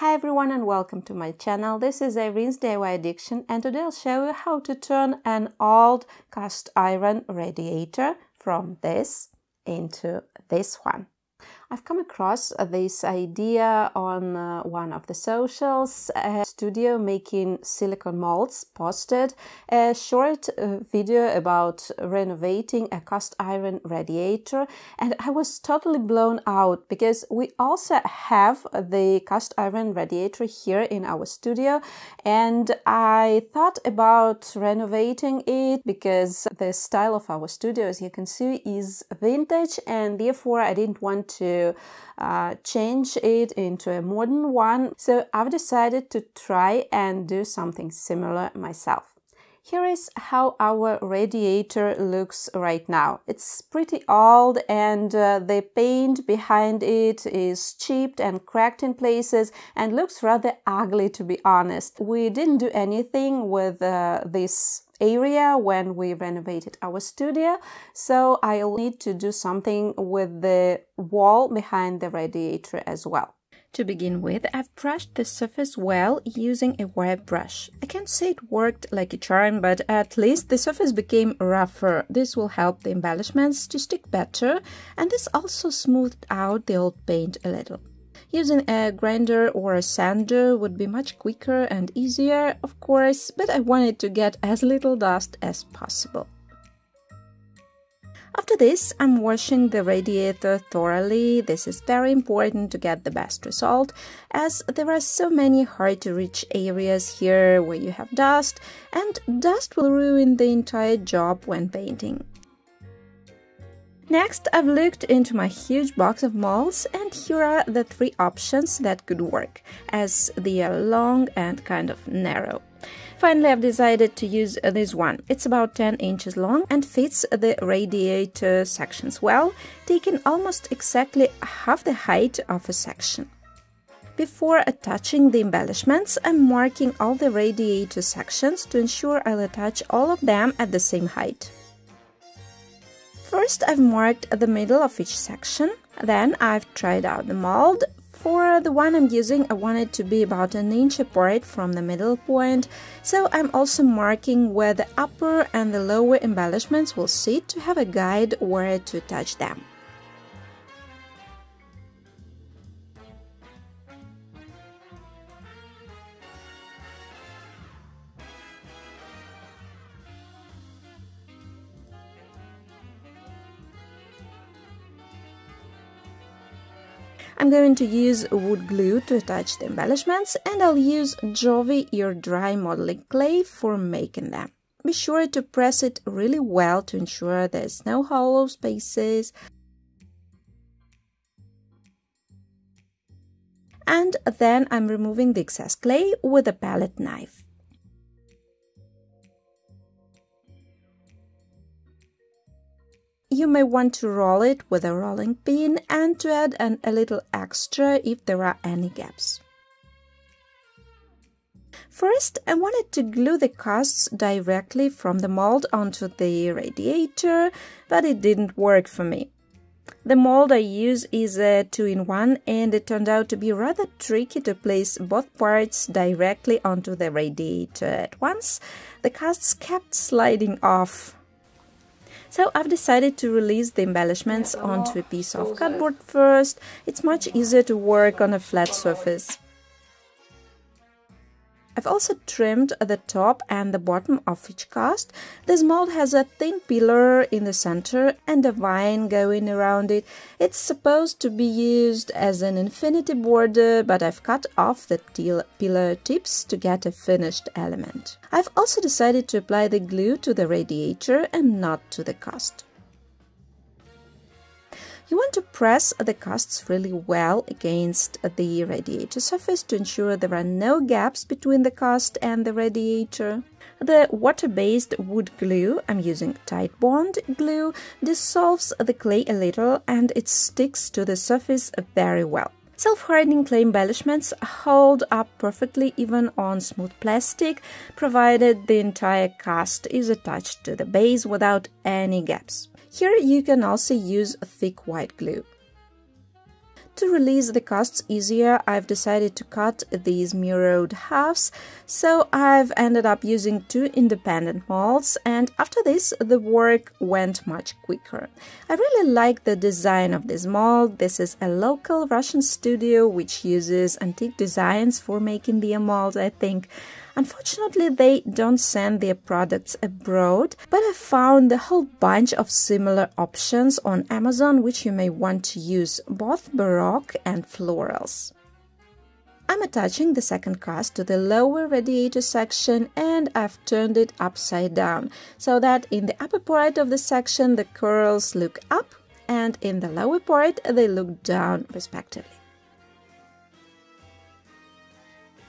Hi everyone and welcome to my channel. This is Irene's DIY Addiction and today I'll show you how to turn an old cast iron radiator from this into this one. I've come across this idea on one of the socials. A studio making silicone molds posted a short video about renovating a cast iron radiator, and I was totally blown out because we also have the cast iron radiator here in our studio, and I thought about renovating it because the style of our studio, as you can see, is vintage, and therefore I didn't want to change it into a modern one, so I've decided to try and do something similar myself. Here is how our radiator looks right now. It's pretty old and the paint behind it is chipped and cracked in places and looks rather ugly, to be honest. We didn't do anything with this area when we renovated our studio, so I'll need to do something with the wall behind the radiator as well. To begin with, I've brushed the surface well using a wire brush. I can't say it worked like a charm, but at least the surface became rougher. This will help the embellishments to stick better, and this also smoothed out the old paint a little. Using a grinder or a sander would be much quicker and easier, of course, but I wanted to get as little dust as possible. After this, I'm washing the radiator thoroughly. This is very important to get the best result, as there are so many hard-to-reach areas here where you have dust, and dust will ruin the entire job when painting. Next, I've looked into my huge box of molds, and here are the three options that could work, as they are long and kind of narrow. Finally, I've decided to use this one. It's about 10 inches long and fits the radiator sections well, taking almost exactly half the height of a section. Before attaching the embellishments, I'm marking all the radiator sections to ensure I'll attach all of them at the same height. First, I've marked the middle of each section, then I've tried out the mold. For the one I'm using, I want it to be about an inch apart from the middle point, so I'm also marking where the upper and the lower embellishments will sit to have a guide where to attach them. I'm going to use wood glue to attach the embellishments, and I'll use Jovi ear dry modeling clay for making them. Be sure to press it really well to ensure there's no hollow spaces. And then I'm removing the excess clay with a palette knife. You may want to roll it with a rolling pin and to add a little extra if there are any gaps. First, I wanted to glue the casts directly from the mold onto the radiator, but it didn't work for me. The mold I use is a 2-in-1, and it turned out to be rather tricky to place both parts directly onto the radiator at once. The casts kept sliding off. So I've decided to release the embellishments onto a piece of cardboard first. It's much easier to work on a flat surface. I've also trimmed the top and the bottom of each cast. This mold has a thin pillar in the center and a vine going around it. It's supposed to be used as an infinity border, but I've cut off the pillar tips to get a finished element. I've also decided to apply the glue to the radiator and not to the cast. You want to press the casts really well against the radiator surface to ensure there are no gaps between the cast and the radiator. The water-based wood glue, I'm using Titebond glue, dissolves the clay a little and it sticks to the surface very well. Self-hardening clay embellishments hold up perfectly even on smooth plastic, provided the entire cast is attached to the base without any gaps. Here you can also use thick white glue. to release the casts easier, I've decided to cut these mirrored halves, so I've ended up using 2 independent molds, and after this the work went much quicker. I really like the design of this mold. This is a local Russian studio which uses antique designs for making their molds, I think. Unfortunately, they don't send their products abroad, but I found a whole bunch of similar options on Amazon which you may want to use, both Baroque and florals. I'm attaching the second cast to the lower radiator section, and I've turned it upside down so that in the upper part of the section the curls look up and in the lower part they look down respectively.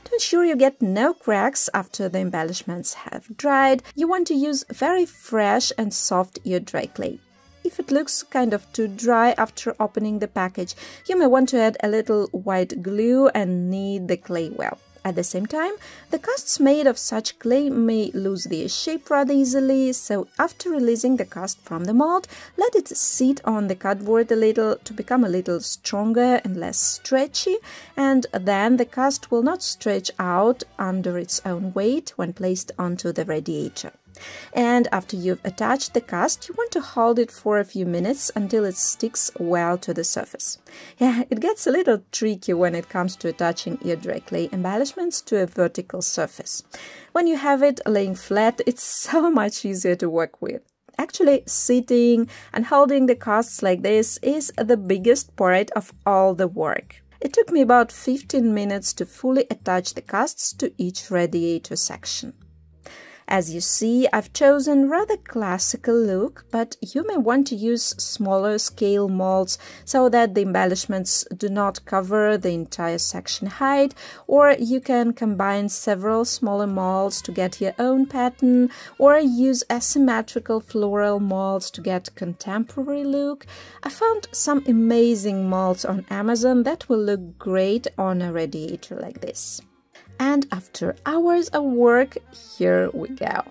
To ensure you get no cracks after the embellishments have dried, you want to use very fresh and soft ear dry clay. If it looks kind of too dry after opening the package, you may want to add a little white glue and knead the clay well. At the same time, the casts made of such clay may lose their shape rather easily, so after releasing the cast from the mold, let it sit on the cardboard a little to become a little stronger and less stretchy, and then the cast will not stretch out under its own weight when placed onto the radiator. And after you've attached the cast, you want to hold it for a few minutes until it sticks well to the surface. Yeah, it gets a little tricky when it comes to attaching ear dry clay embellishments to a vertical surface. When you have it laying flat, it's so much easier to work with. Actually, sitting and holding the casts like this is the biggest part of all the work. It took me about 15 minutes to fully attach the casts to each radiator section. As you see, I've chosen rather classical look, but you may want to use smaller scale molds so that the embellishments do not cover the entire section height, or you can combine several smaller molds to get your own pattern, or use asymmetrical floral molds to get contemporary look. I found some amazing molds on Amazon that will look great on a radiator like this. And after hours of work, here we go.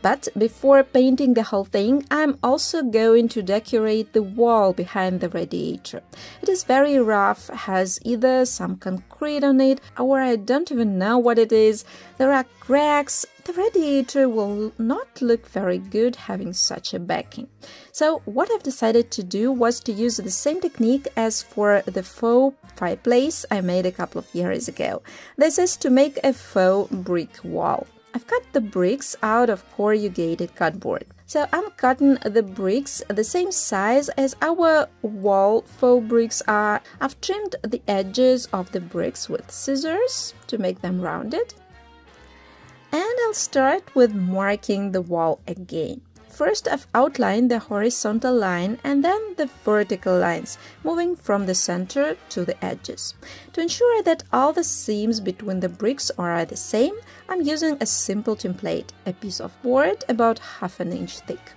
But before painting the whole thing, I'm also going to decorate the wall behind the radiator. It is very rough, has either some concrete on it, or I don't even know what it is. There are cracks. The radiator will not look very good having such a backing. So what I've decided to do was to use the same technique as for the faux fireplace I made a couple of years ago. This is to make a faux brick wall. I've cut the bricks out of corrugated cardboard. So I'm cutting the bricks the same size as our wall faux bricks are. I've trimmed the edges of the bricks with scissors to make them rounded. And I'll start with marking the wall again. First, I've outlined the horizontal line and then the vertical lines, moving from the center to the edges. To ensure that all the seams between the bricks are the same, I'm using a simple template, a piece of board about ½ an inch thick.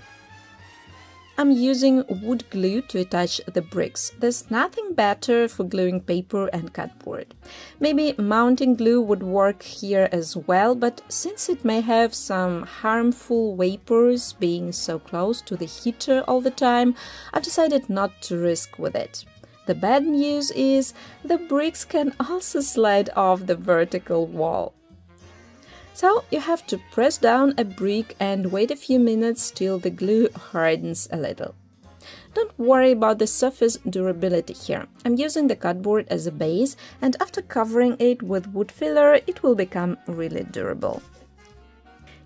I'm using wood glue to attach the bricks. There's nothing better for gluing paper and cardboard. Maybe mounting glue would work here as well, but since it may have some harmful vapors being so close to the heater all the time, I've decided not to risk with it. The bad news is the bricks can also slide off the vertical wall. So you have to press down a brick and wait a few minutes till the glue hardens a little. Don't worry about the surface durability here. I'm using the cardboard as a base, and after covering it with wood filler, it will become really durable.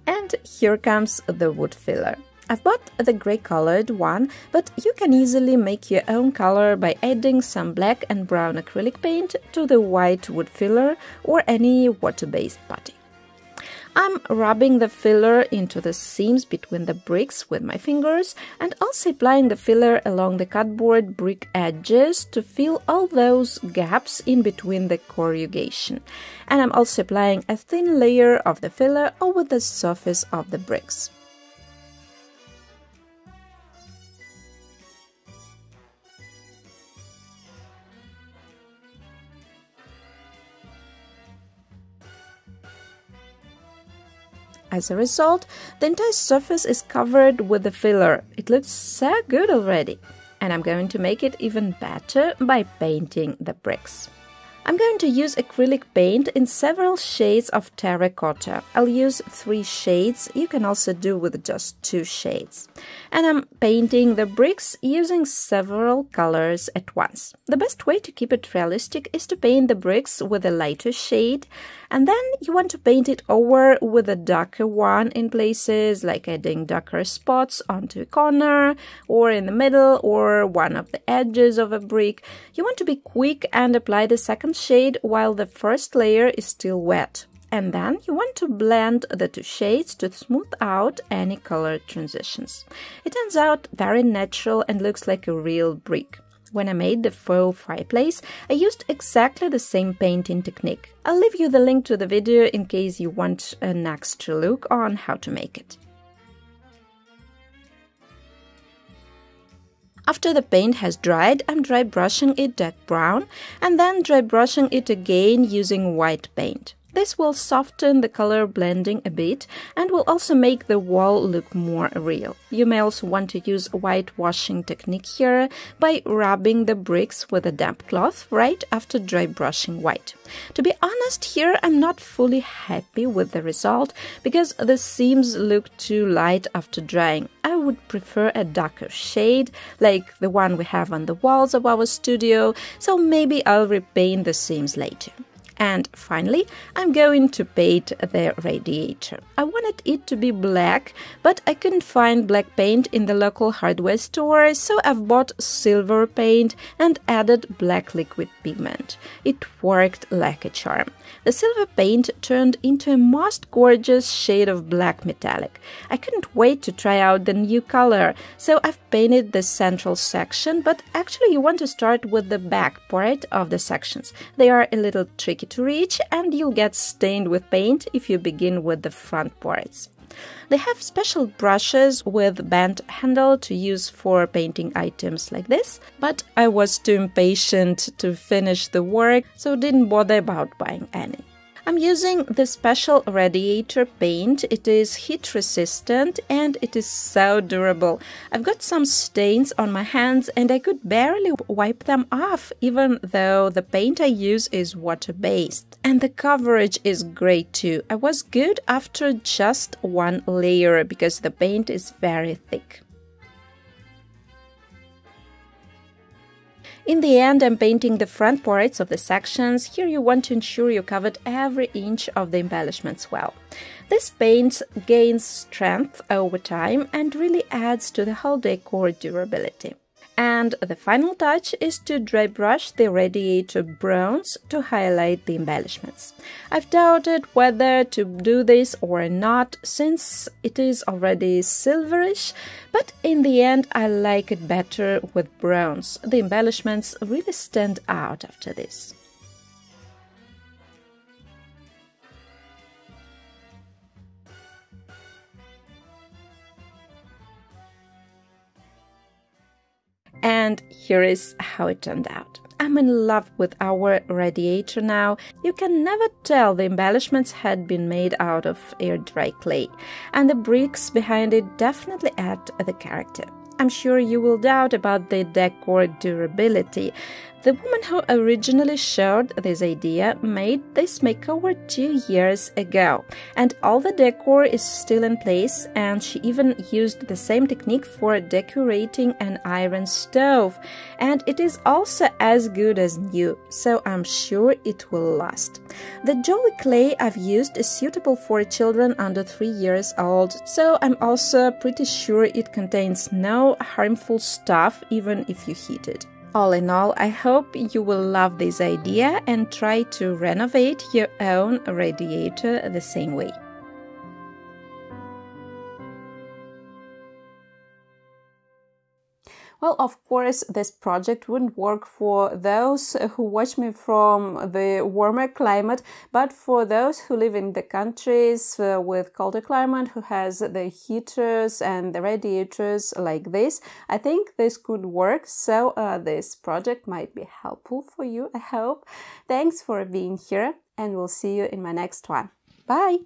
And here comes the wood filler. I've bought the grey colored one, but you can easily make your own color by adding some black and brown acrylic paint to the white wood filler or any water-based putty. I'm rubbing the filler into the seams between the bricks with my fingers and also applying the filler along the cardboard brick edges to fill all those gaps in between the corrugation. And I'm also applying a thin layer of the filler over the surface of the bricks. As a result, the entire surface is covered with the filler. It looks so good already. and I'm going to make it even better by painting the bricks. I'm going to use acrylic paint in several shades of terracotta. I'll use 3 shades, you can also do with just 2 shades. And I'm painting the bricks using several colors at once. The best way to keep it realistic is to paint the bricks with a lighter shade, and then you want to paint it over with a darker one in places, like adding darker spots onto a corner, or in the middle, or one of the edges of a brick. You want to be quick and apply the second shade while the first layer is still wet. And then you want to blend the 2 shades to smooth out any color transitions. It turns out very natural and looks like a real brick. When I made the faux fireplace, I used exactly the same painting technique. I'll leave you the link to the video in case you want an extra look on how to make it. After the paint has dried, I'm dry brushing it dark brown and then dry brushing it again using white paint. This will soften the color blending a bit and will also make the wall look more real. You may also want to use a whitewashing technique here by rubbing the bricks with a damp cloth right after dry brushing white. To be honest, here I'm not fully happy with the result because the seams look too light after drying. I would prefer a darker shade, like the one we have on the walls of our studio, so maybe I'll repaint the seams later. And finally, I'm going to paint the radiator. I wanted it to be black, but I couldn't find black paint in the local hardware store, so I've bought silver paint and added black liquid pigment. It worked like a charm. The silver paint turned into a most gorgeous shade of black metallic. I couldn't wait to try out the new color, so I've painted the central section, but actually you want to start with the back part of the sections. They are a little tricky to reach and you'll get stained with paint if you begin with the front parts. They have special brushes with bent handle to use for painting items like this, but I was too impatient to finish the work, so didn't bother about buying any. I'm using the special radiator paint. It is heat resistant and it is so durable. I've got some stains on my hands and I could barely wipe them off, even though the paint I use is water-based. And the coverage is great too. I was good after just 1 layer because the paint is very thick. In the end, I'm painting the front parts of the sections. Here you want to ensure you covered every inch of the embellishments well. This paint gains strength over time and really adds to the whole decor durability. And the final touch is to dry brush the radiator bronze to highlight the embellishments. I've doubted whether to do this or not since it is already silverish, but in the end I like it better with bronze. The embellishments really stand out after this. And here is how it turned out. I'm in love with our radiator now. You can never tell the embellishments had been made out of air-dry clay, and the bricks behind it definitely add the character. I'm sure you will doubt about the decor durability. The woman who originally showed this idea made this makeover 2 years ago, and all the decor is still in place, and she even used the same technique for decorating an iron stove, and it is also as good as new, so I'm sure it will last. The Jovi clay I've used is suitable for children under 3 years old, so I'm also pretty sure it contains no harmful stuff even if you heat it. All in all, I hope you will love this idea and try to renovate your own radiator the same way. Well, of course, this project wouldn't work for those who watch me from the warmer climate, but for those who live in the countries with colder climate, who has the heaters and the radiators like this, I think this could work. So this project might be helpful for you, I hope. Thanks for being here, and we'll see you in my next one. Bye!